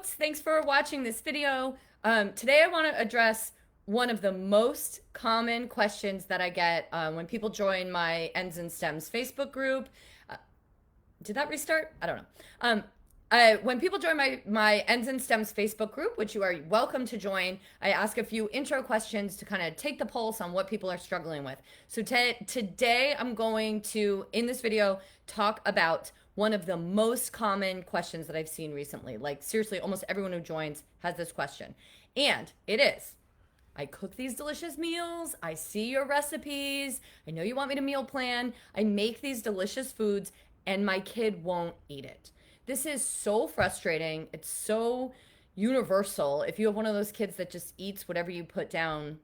folks, thanks for watching this video. Today I want to address one of the most common questions that I get when people join my Ends and Stems Facebook group. Uh, did that restart? I don't know. When people join my Ends and Stems Facebook group, which you are welcome to join, I ask a few intro questions to kind of take the pulse on what people are struggling with. So today I'm going to, in this video, talk about one of the most common questions that I've seen recently. Like seriously, almost everyone who joins has this question. And it is, I cook these delicious meals. I see your recipes. I know you want me to meal plan. I make these delicious foods and my kid won't eat it. This is so frustrating. It's so universal. If you have one of those kids that just eats whatever you put down,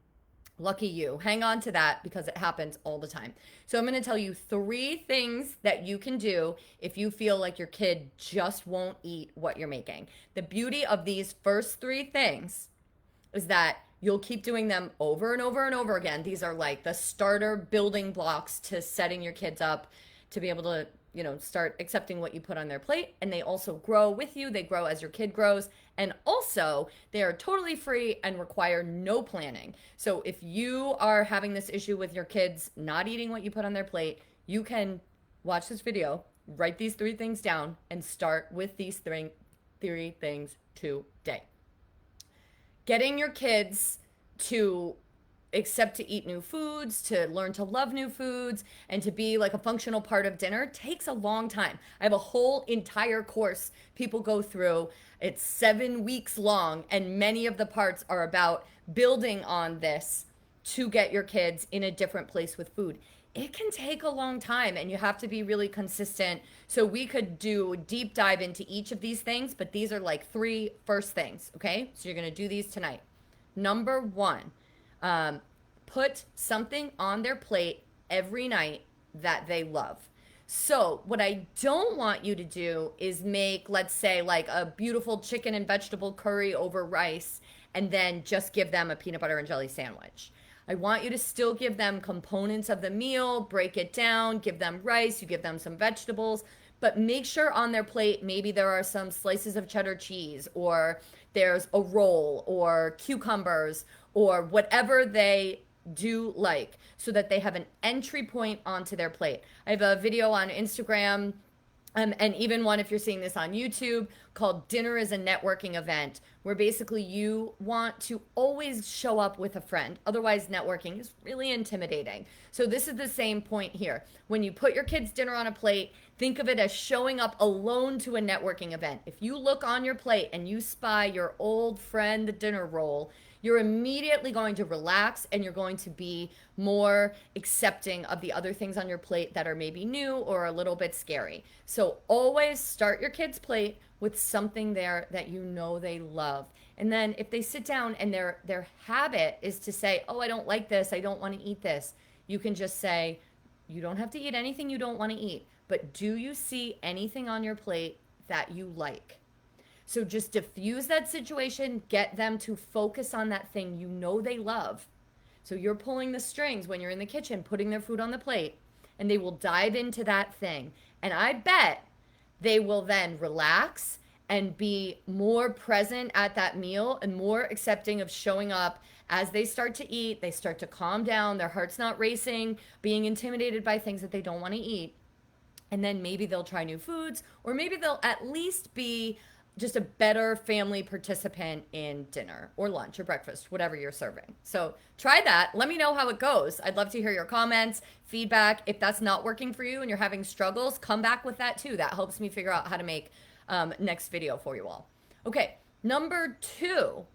lucky you. Hang on to that because it happens all the time. So I'm going to tell you 3 things that you can do if you feel like your kid just won't eat what you're making. The beauty of these first 3 things is that you'll keep doing them over and over and over again. These are like the starter building blocks to setting your kids up to be able to, start accepting what you put on their plate. And they also grow with you. They grow as your kid grows. And also, they are totally free and require no planning. So if you are having this issue with your kids not eating what you put on their plate, you can watch this video, write these 3 things down, and start with these 3 things today. Getting your kids to accept to eat new foods, to learn to love new foods, and to be like a functional part of dinner takes a long time. I have a whole entire course people go through. It's 7 weeks long, and many of the parts are about building on this to get your kids in a different place with food. It can take a long time and you have to be really consistent. So we could do a deep dive into each of these things, but these are like 3 first things, okay? So you're gonna do these tonight. Number 1, put something on their plate every night that they love. So what I don't want you to do is make, let's say, like a beautiful chicken and vegetable curry over rice and then just give them a peanut butter and jelly sandwich. I want you to still give them components of the meal, break it down, give them rice, you give them some vegetables, but make sure on their plate maybe there are some slices of cheddar cheese, or there's a roll or cucumbers or whatever they do like, so that they have an entry point onto their plate. I have a video on Instagram, and even one if you're seeing this on YouTube, called Dinner is a Networking Event, where basically you want to always show up with a friend. Otherwise, networking is really intimidating. So this is the same point here. When you put your kids' dinner on a plate, think of it as showing up alone to a networking event. If you look on your plate and you spy your old friend, the dinner roll, you're immediately going to relax and you're going to be more accepting of the other things on your plate that are maybe new or a little bit scary. So always start your kid's plate with something there that you know they love. And then if they sit down and their habit is to say, oh, I don't like this, I don't want to eat this, you can just say, you don't have to eat anything you don't want to eat, but do you see anything on your plate that you like? So just diffuse that situation, get them to focus on that thing you know they love. So you're pulling the strings when you're in the kitchen, putting their food on the plate, and they will dive into that thing. And I bet they will then relax and be more present at that meal and more accepting of showing up as they start to eat. They start to calm down, their heart's not racing, being intimidated by things that they don't want to eat. And then maybe they'll try new foods, or maybe they'll at least be just a better family participant in dinner or lunch or breakfast, whatever you're serving. So try that. Let me know how it goes. I'd love to hear your comments, feedback. If that's not working for you and you're having struggles, come back with that too. That helps me figure out how to make next video for you all. Okay, number 2,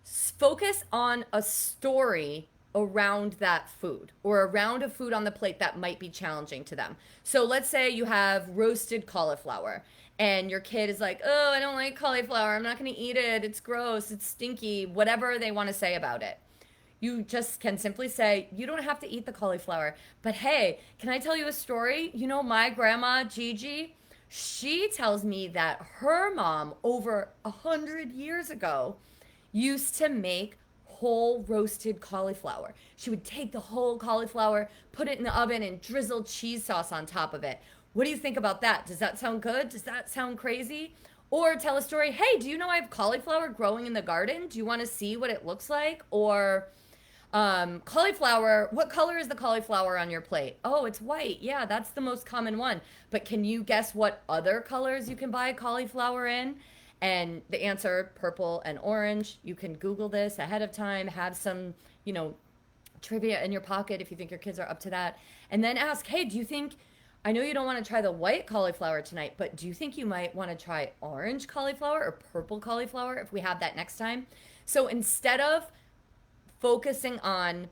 focus on a story around that food or around a food on the plate that might be challenging to them. So let's say you have roasted cauliflower and your kid is like, oh, I don't like cauliflower, I'm not going to eat it, it's gross, it's stinky, whatever they want to say about it. You just can simply say, you don't have to eat the cauliflower, but hey, can I tell you a story? You know, my grandma, Gigi, she tells me that her mom over 100 years ago used to make whole roasted cauliflower. She would take the whole cauliflower, put it in the oven, and drizzle cheese sauce on top of it. What do you think about that? Does that sound good? Does that sound crazy? Or tell a story, hey, do you know I have cauliflower growing in the garden? Do you want to see what it looks like? Or cauliflower, what color is the cauliflower on your plate? Oh, it's white. Yeah, that's the most common one. But can you guess what other colors you can buy cauliflower in? And the answer, purple and orange. You can Google this ahead of time, have some, you know, trivia in your pocket if you think your kids are up to that. And then ask, hey, do you think, I know you don't want to try the white cauliflower tonight, but do you think you might want to try orange cauliflower or purple cauliflower if we have that next time? So instead of focusing on,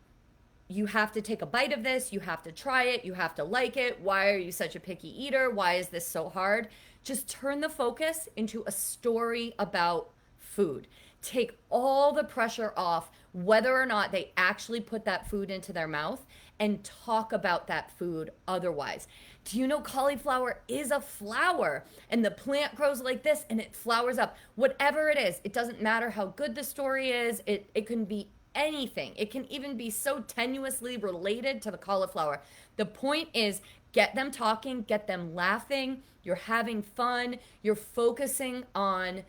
you have to take a bite of this, you have to try it, you have to like it, why are you such a picky eater, why is this so hard, just turn the focus into a story about food. Take all the pressure off whether or not they actually put that food into their mouth, and talk about that food otherwise. Do you know cauliflower is a flower, and the plant grows like this and it flowers up? Whatever it is, it doesn't matter how good the story is. It can be anything. It can even be so tenuously related to the cauliflower. The point is, get them talking, get them laughing. You're having fun. You're focusing on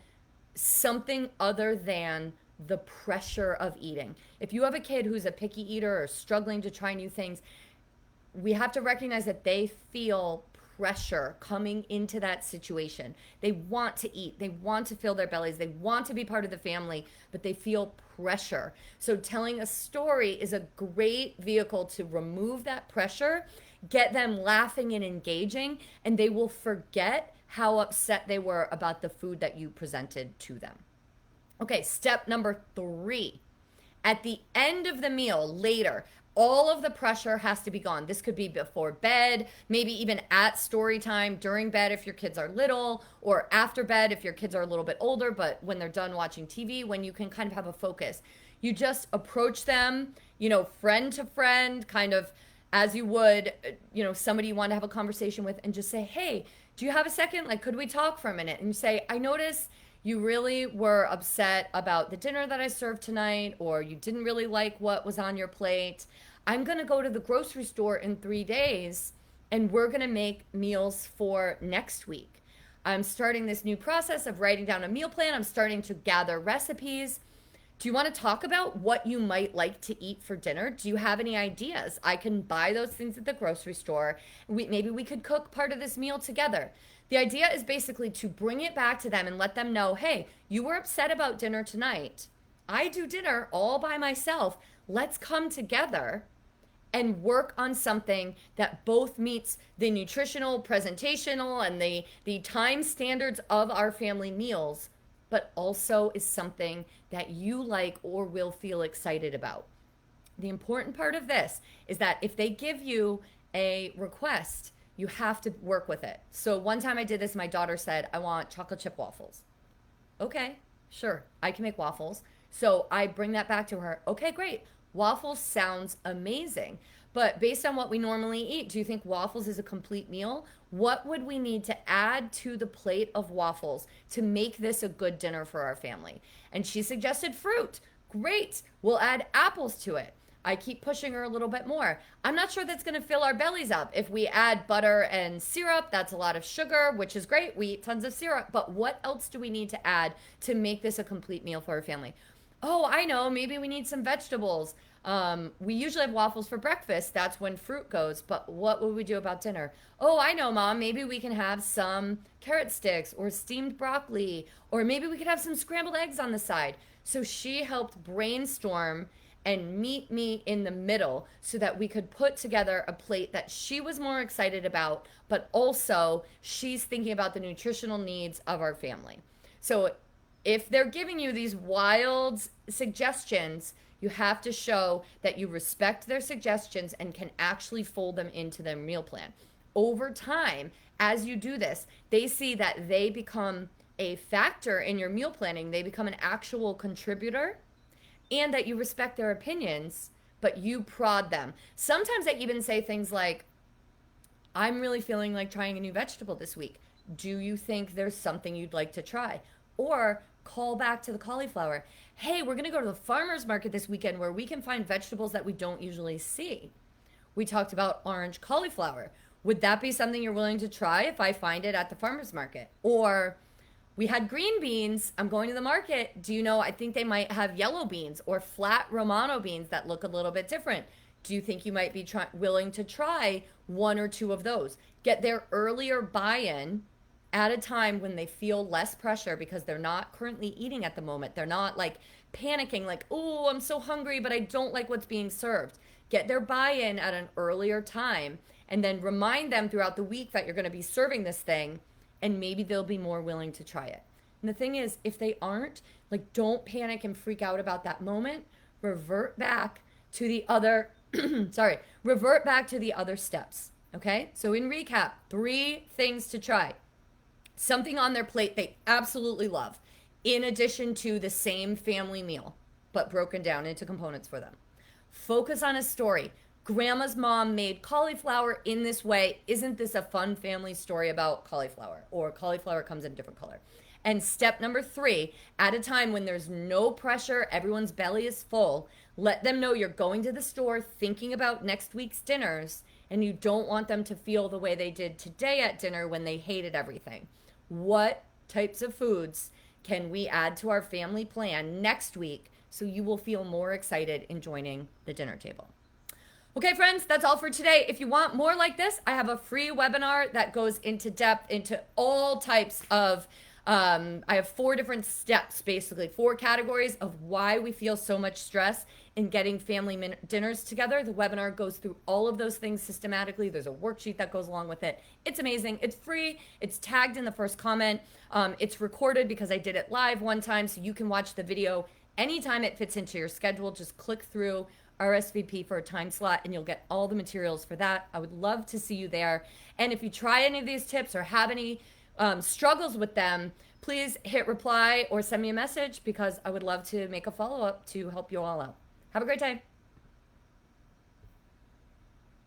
something other than the pressure of eating. If you have a kid who's a picky eater or struggling to try new things, we have to recognize that they feel pressure coming into that situation. They want to eat, they want to fill their bellies, they want to be part of the family, but they feel pressure. So telling a story is a great vehicle to remove that pressure, get them laughing and engaging, and they will forget how upset they were about the food that you presented to them. Okay, step number 3. At the end of the meal, later, all of the pressure has to be gone. This could be before bed, maybe even at story time, during bed if your kids are little, or after bed if your kids are a little bit older, but when they're done watching TV, when you can kind of have a focus. You just approach them, you know, friend to friend, kind of as you would, you know, somebody you want to have a conversation with, and just say, hey, do you have a second? Like, could we talk for a minute? And you say, I noticed you really were upset about the dinner that I served tonight, or you didn't really like what was on your plate. I'm going to go to the grocery store in 3 days, and we're going to make meals for next week. I'm starting this new process of writing down a meal plan. I'm starting to gather recipes. Do you want to talk about what you might like to eat for dinner? Do you have any ideas? I can buy those things at the grocery store. Maybe we could cook part of this meal together. The idea is basically to bring it back to them and let them know, hey, you were upset about dinner tonight. I do dinner all by myself. Let's come together and work on something that both meets the nutritional, presentational, and the time standards of our family meals, but also is something that you like or will feel excited about. The important part of this is that if they give you a request, you have to work with it. So one time I did this, my daughter said, I want chocolate chip waffles. Okay, sure, I can make waffles. So I bring that back to her. Okay, great. Waffles sounds amazing. But based on what we normally eat, do you think waffles is a complete meal? What would we need to add to the plate of waffles to make this a good dinner for our family? And she suggested fruit. Great. We'll add apples to it. I keep pushing her a little bit more. I'm not sure that's going to fill our bellies up. If we add butter and syrup, that's a lot of sugar, which is great. We eat tons of syrup. But what else do we need to add to make this a complete meal for our family? Oh, I know. Maybe we need some vegetables. We usually have waffles for breakfast. That's when fruit goes. But what would we do about dinner? Oh, I know, Mom. Maybe we can have some carrot sticks or steamed broccoli, or maybe we could have some scrambled eggs on the side. So she helped brainstorm and meet me in the middle so that we could put together a plate that she was more excited about, but also she's thinking about the nutritional needs of our family. So if they're giving you these wild suggestions, you have to show that you respect their suggestions and can actually fold them into their meal plan. Over time, as you do this, they see that they become a factor in your meal planning. They become an actual contributor, and that you respect their opinions, but you prod them. Sometimes I even say things like, I'm really feeling like trying a new vegetable this week. Do you think there's something you'd like to try? Or call back to the cauliflower. Hey, we're going to go to the farmer's market this weekend where we can find vegetables that we don't usually see. We talked about orange cauliflower. Would that be something you're willing to try if I find it at the farmer's market? Or We had green beans. I'm going to the market. Do you know? I think they might have yellow beans or flat Romano beans that look a little bit different. Do you think you might be willing to try one or two of those? Get their earlier buy in at a time when they feel less pressure because they're not currently eating at the moment. They're not like panicking, like, oh, I'm so hungry, but I don't like what's being served. Get their buy in at an earlier time and then remind them throughout the week that you're going to be serving this thing, and maybe they'll be more willing to try it. And the thing is, if they aren't, like, don't panic and freak out about that moment. Revert back to the other, revert back to the other steps. Okay? So, in recap, 3 things to try. Something on their plate they absolutely love, in addition to the same family meal, but broken down into components for them. Focus on a story. Grandma's mom made cauliflower in this way. Isn't this a fun family story about cauliflower? Or cauliflower comes in a different color. And step number 3, at a time when there's no pressure, everyone's belly is full, let them know you're going to the store thinking about next week's dinners, and you don't want them to feel the way they did today at dinner when they hated everything. What types of foods can we add to our family plan next week so you will feel more excited in joining the dinner table? Okay, friends, that's all for today. If you want more like this, I have a free webinar that goes into depth into all types of, I have 4 different steps, basically 4 categories of why we feel so much stress in getting family dinners together. The webinar goes through all of those things systematically. There's a worksheet that goes along with it. It's amazing. It's free. It's tagged in the first comment. It's recorded because I did it live one time, so you can watch the video anytime it fits into your schedule. Just click through RSVP for a time slot and you'll get all the materials for that. I would love to see you there. And if you try any of these tips or have any struggles with them, please hit reply or send me a message because I would love to make a follow-up to help you all out. Have a great day.